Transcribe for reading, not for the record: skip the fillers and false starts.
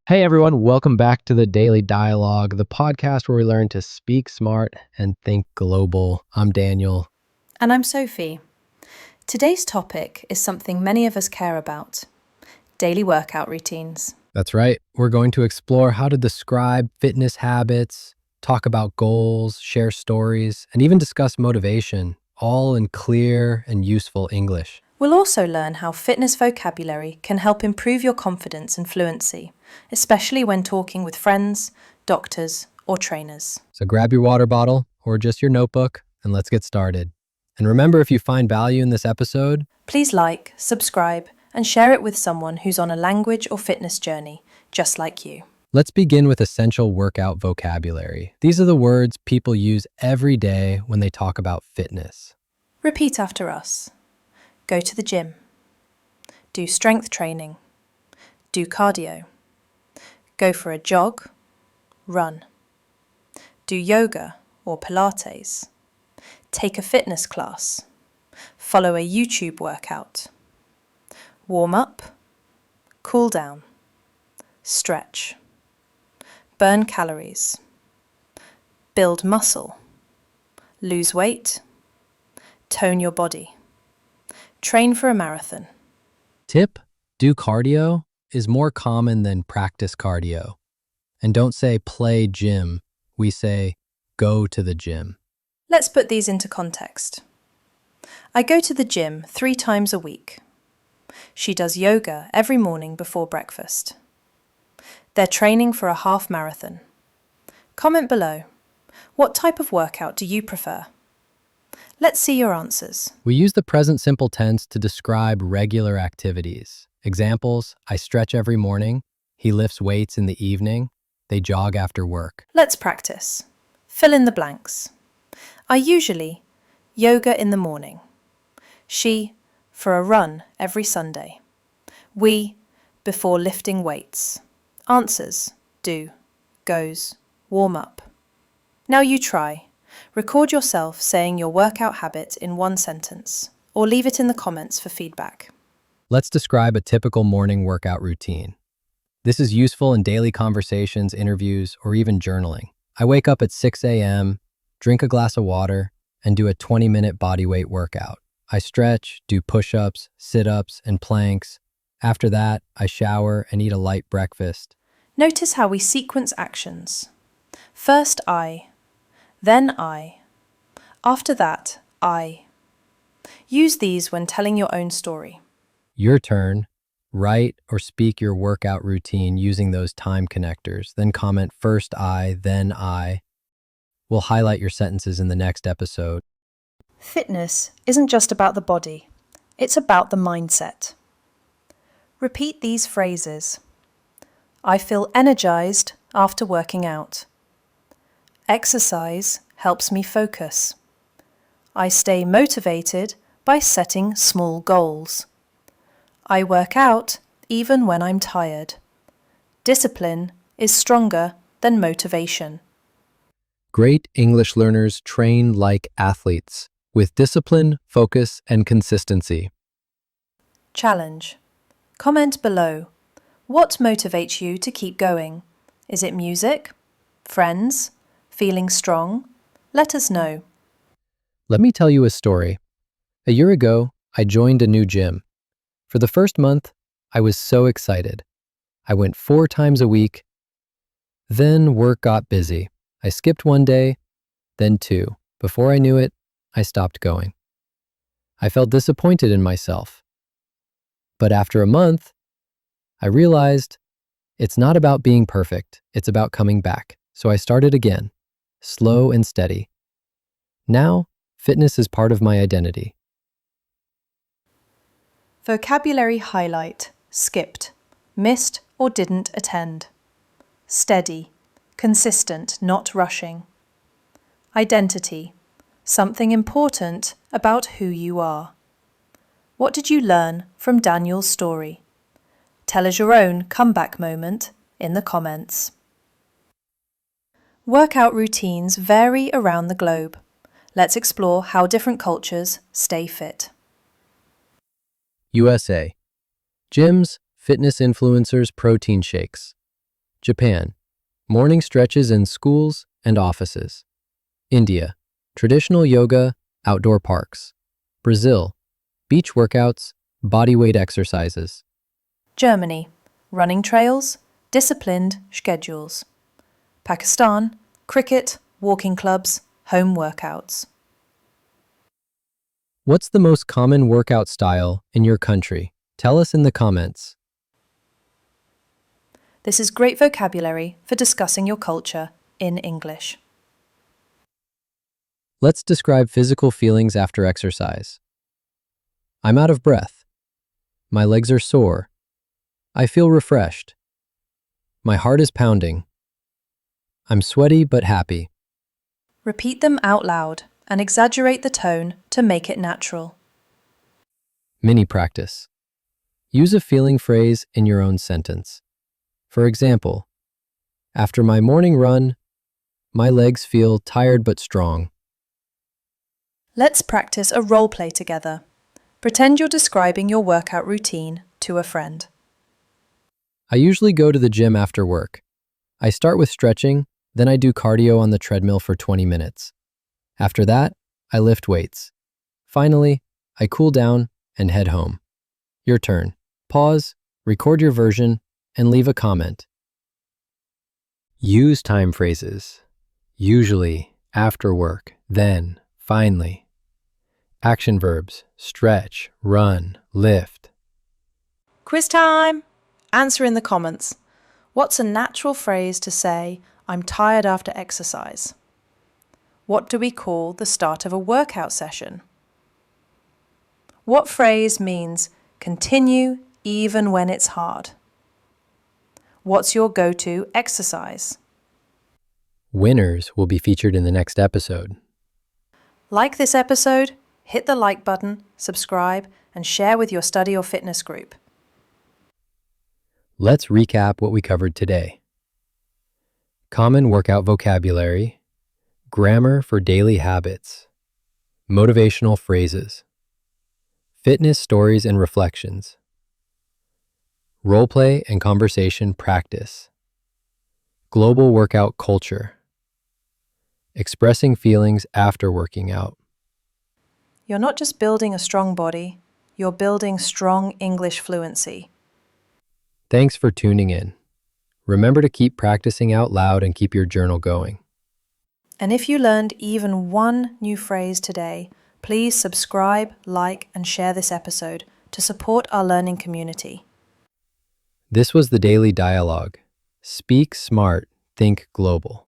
Hey everyone, welcome back to the Daily Dialogue, the podcast where we learn to speak smart and think global. I'm Daniel. And I'm Sophie. Today's topic is something many of us care about: daily workout routines. That's right. We're going to explore how to describe fitness habits, talk about goals, share stories, and even discuss motivation, all in clear and useful English. We'll also learn how fitness vocabulary can help improve your confidence and fluency, especially when talking with friends, doctors, or trainers. So grab your water bottle or just your notebook and let's get started. And remember, if you find value in this episode, Please like, subscribe, and share it with someone who's on a language or fitness journey, just like you. let's begin with essential workout vocabulary. These are the words people use every day when they talk about fitness. Repeat after us. Go to the gym. Do strength training. Do cardio. Go for a jog. Run. Do yoga or Pilates. Take a fitness class. Follow a YouTube workout. Warm up. Cool down. Stretch. Burn calories. Build muscle. Lose weight. Tone your body. Train for a marathon. Tip: do cardio is more common than practice cardio. And don't say play gym, we say go to the gym. Let's put these into context. I go to the gym 3 times a week. She does yoga every morning before breakfast. They're training for a half marathon. Comment below. What type of workout do you prefer? Let's see your answers. We use the present simple tense to describe regular activities. Examples: I stretch every morning, he lifts weights in the evening, they jog after work. Let's practice. Fill in the blanks. I usually yoga in the morning. She for a run every Sunday. We before lifting weights. Answers: do, goes, warm up. Now you try. Record yourself saying your workout habit in 1 sentence, or leave it in the comments for feedback. Let's describe a typical morning workout routine. This is useful in daily conversations, interviews, or even journaling. I wake up at 6 a.m., drink a glass of water, and do a 20-minute bodyweight workout. I stretch, do push-ups, sit-ups, and planks. After that, I shower and eat a light breakfast. Notice how we sequence actions. First I, then I. After that, I. Use these when telling your own story. Your turn. Write or speak your workout routine using those time connectors. Then comment first I, then I. We'll highlight your sentences in the next episode. Fitness isn't just about the body, it's about the mindset. Repeat these phrases. I feel energized after working out. Exercise helps me focus. I stay motivated by setting small goals. I work out even when I'm tired. Discipline is stronger than motivation. Great English learners train like athletes, with discipline, focus, and consistency. Challenge. Comment below. What motivates you to keep going? Is it music? Friends? Feeling strong? Let us know. Let me tell you a story. A year ago, I joined a new gym. For the first month, I was so excited. I went 4 times a week. Then work got busy. I skipped 1 day, then 2. Before I knew it, I stopped going. I felt disappointed in myself. But after a month, I realized it's not about being perfect, it's about coming back. So I started again, slow and steady. Now, fitness is part of my identity. Vocabulary highlight: skipped, missed or didn't attend. Steady, consistent, not rushing. Identity, something important about who you are. What did you learn from Daniel's story? Tell us your own comeback moment in the comments. Workout routines vary around the globe. Let's explore how different cultures stay fit. USA. Gyms, fitness influencers, protein shakes. Japan, morning stretches in schools and offices. India, traditional yoga, outdoor parks. Brazil, beach workouts, bodyweight exercises. Germany, running trails, disciplined schedules. Pakistan, cricket, walking clubs, home workouts. What's the most common workout style in your country? Tell us in the comments. This is great vocabulary for discussing your culture in English. Let's describe physical feelings after exercise. I'm out of breath. My legs are sore. I feel refreshed. My heart is pounding. I'm sweaty but happy. Repeat them out loud and exaggerate the tone to make it natural. Mini practice. Use a feeling phrase in your own sentence. For example, after my morning run, my legs feel tired but strong. Let's practice a role play together. Pretend you're describing your workout routine to a friend. I usually go to the gym after work. I start with stretching, then I do cardio on the treadmill for 20 minutes. After that, I lift weights. Finally, I cool down and head home. Your turn. Pause, record your version, and leave a comment. Use time phrases. Usually, after work, then, finally. Action verbs, stretch, run, lift. Quiz time! Answer in the comments. What's a natural phrase to say, I'm tired after exercise? What do we call the start of a workout session? What phrase means continue even when it's hard? What's your go-to exercise? Winners will be featured in the next episode. Like this episode, hit the like button, subscribe, and share with your study or fitness group. Let's recap what we covered today. Common workout vocabulary, grammar for daily habits, motivational phrases, fitness stories and reflections, roleplay and conversation practice, global workout culture, expressing feelings after working out. You're not just building a strong body, you're building strong English fluency. Thanks for tuning in. Remember to keep practicing out loud and keep your journal going. And if you learned even one new phrase today, please subscribe, like, and share this episode to support our learning community. This was the Daily Dialogue. Speak smart, think global.